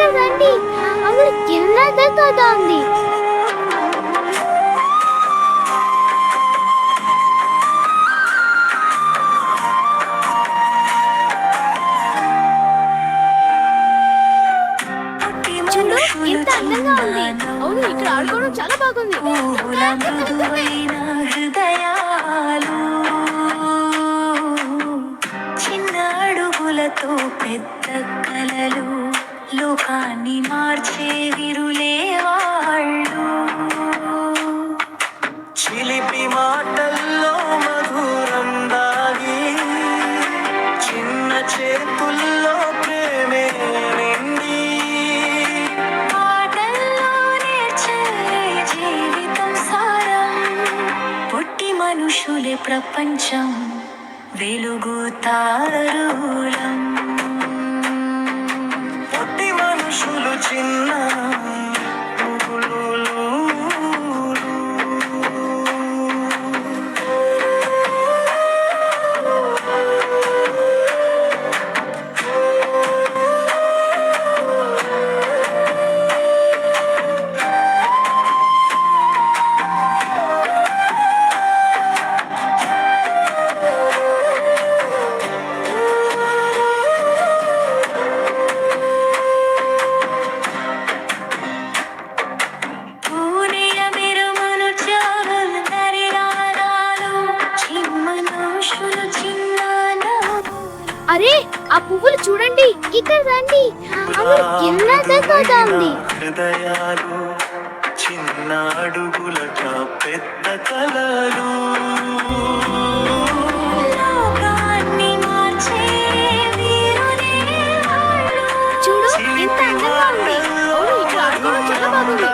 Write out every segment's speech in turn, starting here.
ఇక్కడ రండి, అక్కడ కింద కథ ఉంది. చూడు ఎంత అందంగా ఉంది. అవును, ఇక్కడ ఆడుకోవడం చాలా బాగుంది. చిన్న అడుగులతో పెద్ద కలలు, లోకాన్ని మార్చే విరులే వాళ్ళు. చిలిపి మాటల్లో మధురం దాగి, చిన్న చేతుల్లో ప్రేమే నిండి, మాటల్లో నేర్చే జీవితం సారం. పుట్టి మనుషులే ప్రపంచం వెలుగుతారులం. పుట్టి మనుషులు చిన్న అరే ఆ పువ్వులు చూడండి, ఇక్కడ రండి, అక్కడ కింద కథ ఉంది. హృదయాలు చిన్న అడుగులక పెద్ద కలలు. చూడు ఎంత అందంగా ఉంది. అవును, ఇక్కడ ఆడుకోవడం చాలా బాగుంది.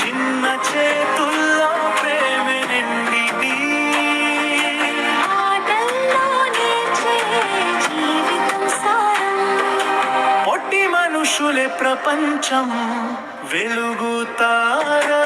చిన్న చేతుల్లో ప్రేమ నిండి, పొట్టి మనుషులే ప్రపంచం వెలుగుతారు.